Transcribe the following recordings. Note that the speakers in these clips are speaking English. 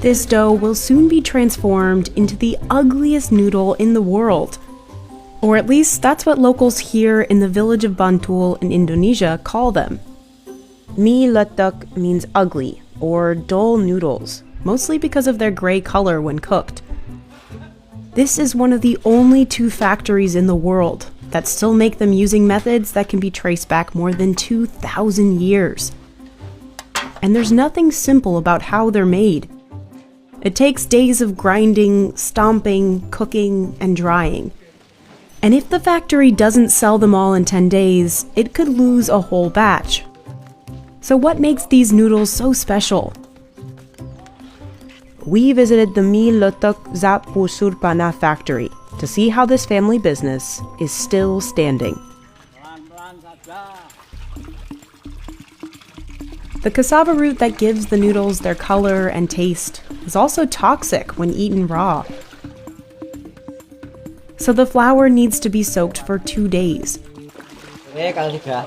This dough will soon be transformed into the ugliest noodle in the world. Or at least that's what locals here in the village of Bantul in Indonesia call them. Mie lethek means ugly or dull noodles, mostly because of their gray color when cooked. This is one of the only 2 factories in the world that still make them using methods that can be traced back more than 2,000 years. And there's nothing simple about how they're made. It takes days of grinding, stomping, cooking, and drying. And if the factory doesn't sell them all in 10 days, it could lose a whole batch. So what makes these noodles so special? We visited the Mie lethek Zat Pusur Panah factory to see how this family business is still standing. The cassava root that gives the noodles their color and taste is also toxic when eaten raw. So the flour needs to be soaked for 2 days. Kalau sudah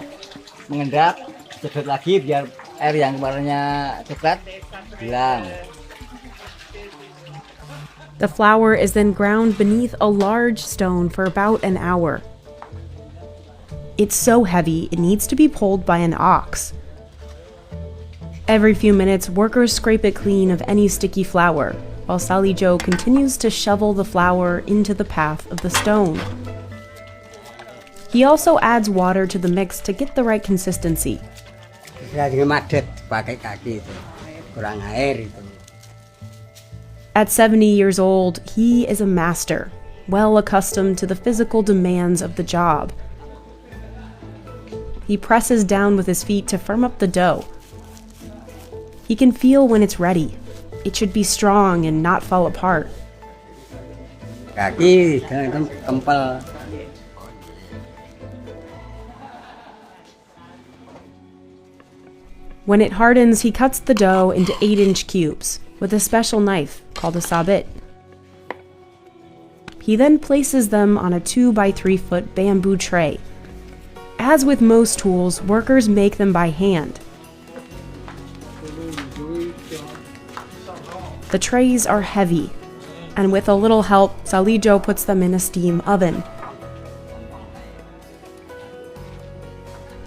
mengendap, sedot lagi biar air yang warnanya coklat hilang. The flour is then ground beneath a large stone for about an hour. It's so heavy, it needs to be pulled by an ox. Every few minutes, workers scrape it clean of any sticky flour, while Salijo continues to shovel the flour into the path of the stone. He also adds water to the mix to get the right consistency. At 70 years old, he is a master, well accustomed to the physical demands of the job. He presses down with his feet to firm up the dough. He can feel when it's ready. It should be strong and not fall apart. When it hardens, he cuts the dough into 8-inch cubes with a special knife called a sabit. He then places them on a 2 by 3 foot bamboo tray. As with most tools, workers make them by hand. The trays are heavy, and with a little help, Salijo puts them in a steam oven.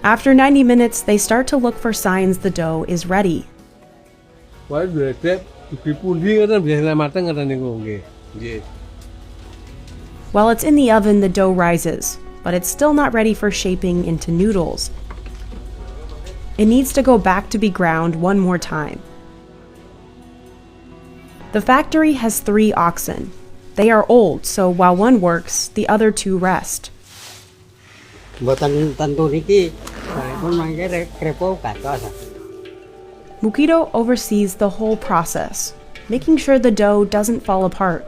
After 90 minutes, they start to look for signs the dough is ready. While it's in the oven, the dough rises, but it's still not ready for shaping into noodles. It needs to go back to be ground one more time. The factory has 3 oxen. They are old, so while one works, the other 2 rest. Mukito oversees the whole process, making sure the dough doesn't fall apart.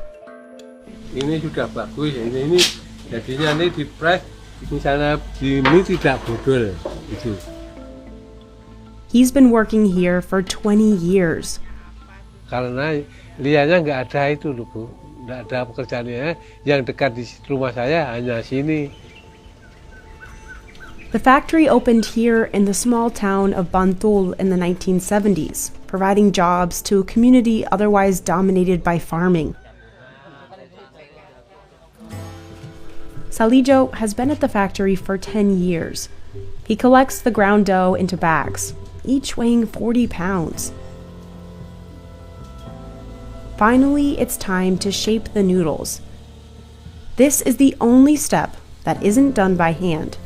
Ini sudah bagus, ini jadinya ini dipres, misalnya di mie tidak bodol gitu. He's been working here for 20 years. Karena lianya nggak ada itu loh Bu, nggak ada pekerjaannya. Yang dekat di rumah saya hanya sini. The factory opened here in the small town of Bantul in the 1970s, providing jobs to a community otherwise dominated by farming. Salijo has been at the factory for 10 years. He collects the ground dough into bags, each weighing 40 pounds. Finally, it's time to shape the noodles. This is the only step that isn't done by hand.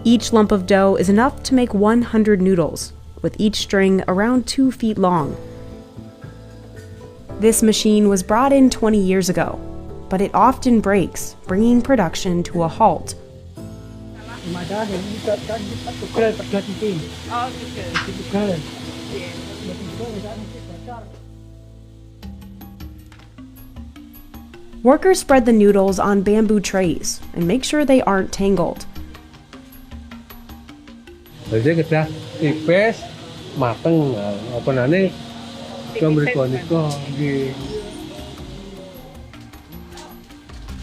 Each lump of dough is enough to make 100 noodles, with each string around 2 feet long. This machine was brought in 20 years ago, but it often breaks, bringing production to a halt. Workers spread the noodles on bamboo trays and make sure they aren't tangled. Jadi kita tipes, mateng, apa nane,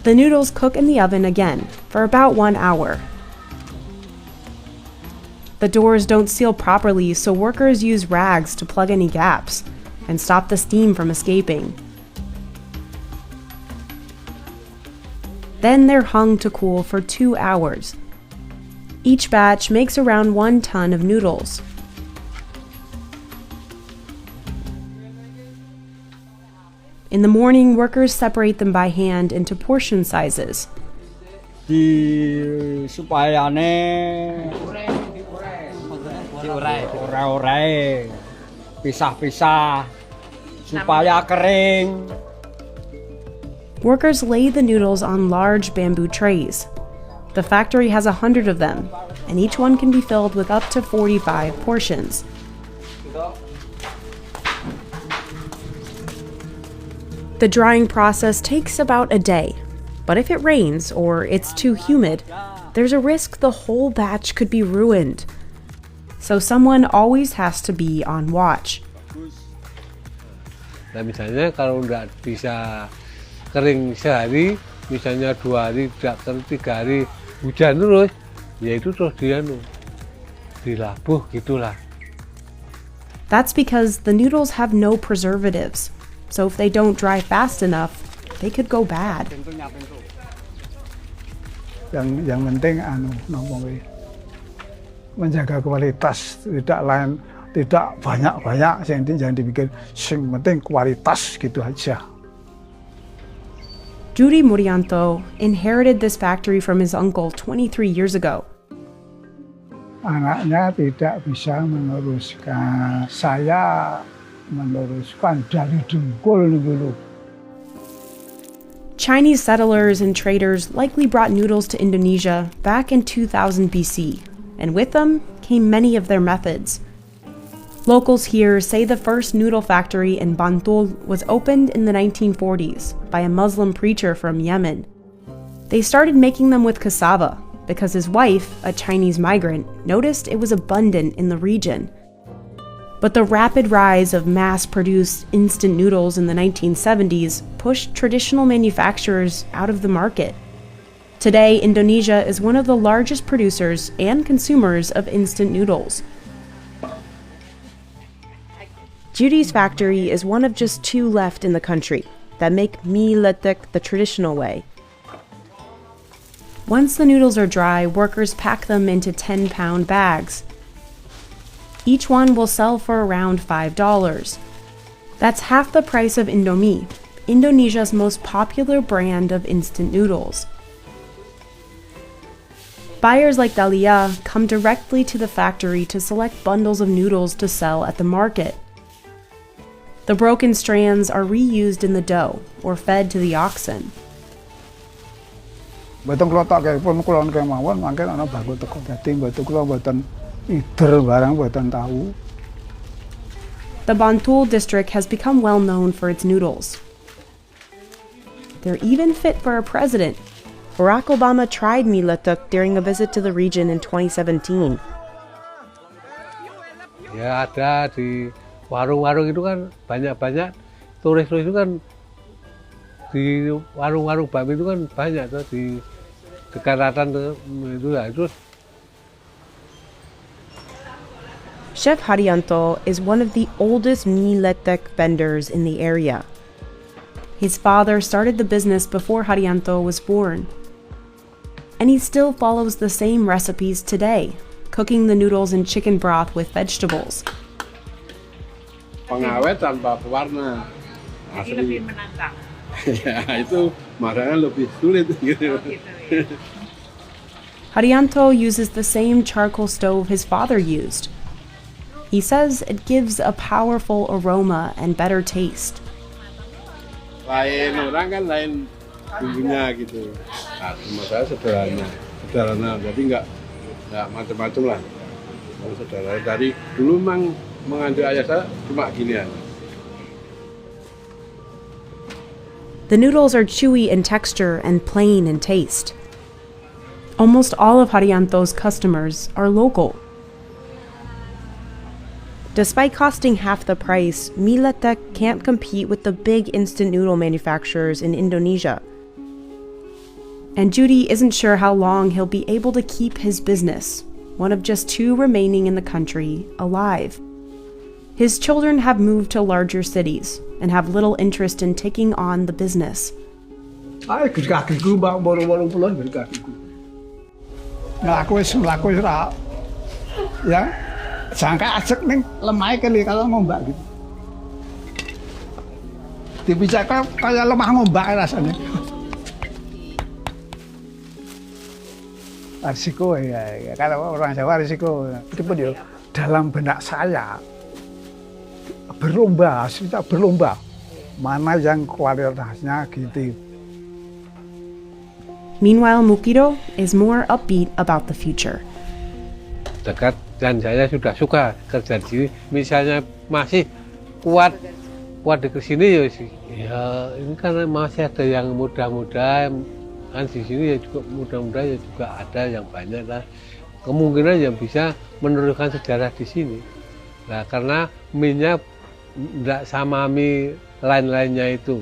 The noodles cook in the oven again for about 1 hour. The doors don't seal properly, so workers use rags to plug any gaps. and stop the steam from escaping. Then they're hung to cool for 2 hours. Each batch makes around 1 ton of noodles. In the morning, workers separate them by hand into portion sizes. Supaya diurai, pisah-pisah, supaya kering. Workers lay the noodles on large bamboo trays. The factory has 100 of them, and each one can be filled with up to 45 portions. The drying process takes about a day, but if it rains or it's too humid, there's a risk the whole batch could be ruined. So someone always has to be on watch. Nah, misalnya kalau nggak bisa kering sehari, misalnya 2 hari, 3 hari hujan terus, ya itu terus dilabuh gitulah. That's because the noodles have no preservatives. So if they don't dry fast enough, they could go bad. Yang penting menjaga kualitas, tidak banyak-banyak, jangan dibikin, yang penting kualitas gitu aja. Juri Murianto inherited this factory from his uncle 23 years ago. Anaknya tidak bisa meneruskan, saya meneruskan dari dengkul dulu. Chinese settlers and traders likely brought noodles to Indonesia back in 2000 BC, and with them came many of their methods. Locals here say the first noodle factory in Bantul was opened in the 1940s by a Muslim preacher from Yemen. They started making them with cassava because his wife, a Chinese migrant, noticed it was abundant in the region. But the rapid rise of mass-produced instant noodles in the 1970s pushed traditional manufacturers out of the market. Today, Indonesia is one of the largest producers and consumers of instant noodles. Judy's factory is one of just 2 left in the country that make mie lethek the traditional way. Once the noodles are dry, workers pack them into 10-pound bags. Each one will sell for around $5. That's half the price of Indomie, Indonesia's most popular brand of instant noodles. Buyers like Dalia come directly to the factory to select bundles of noodles to sell at the market. The broken strands are reused in the dough or fed to the oxen. Boten kula tak pun kula kemawon mangke ana baku teko dadi mboten kula mboten ider barang mboten tahu. The Bantul district has become well known for its noodles. They're even fit for a president. Barack Obama tried mie lethek during a visit to the region in 2017. Ya ada di warung-warung itu kan banyak-banyak turis-turis itu kan di warung-warung bakmi itu kan banyak tuh di dekat itu ya terus. Chef Haryanto is one of the oldest mie lethek vendors in the area. His father started the business before Haryanto was born. And he still follows the same recipes today, cooking the noodles in chicken broth with vegetables. Pengawet tanpa pewarna. Jadi lebih menantang. Ya, itu makanya lebih sulit gitu. Haryanto uses the same charcoal stove his father used. He says it gives a powerful aroma and better taste. Lain orang kan lain bumbunya gitu. Nah, cuma saya sederhana, jadi nggak macam-macam lah. Kalau sederhana dari dulu memang mengandung ayah saya cuma gini aja. The noodles are chewy in texture and plain in taste. Almost all of Haryanto's customers are local. Despite costing half the price, mie lethek can't compete with the big instant noodle manufacturers in Indonesia. And Judy isn't sure how long he'll be able to keep his business, one of just 2 remaining in the country, alive. His children have moved to larger cities and have little interest in taking on the business. Ayo kakiku mbak boro-boro pulon kakiku. Mlaku wis ra. Ya. Jangka ajek ning lemah kali kalau ngombak gitu. Dipijak kayak lemah ngombak rasanya. Risiko ya, kalau orang Jawa risiko itu pun ya dalam benak saya berlomba, kita berlomba mana yang kualitasnya gitu. Meanwhile, Mukiro is more upbeat about the future. Dekat dan saya sudah suka kerja di sini. Misalnya masih kuat di sini ya ini karena masih ada yang muda-muda kan di sini ya juga muda-muda ya juga ada yang banyak lah kemungkinan yang bisa meneruskan sejarah di sini. Nah karena mie-nya tidak sama mie lain-lainnya itu.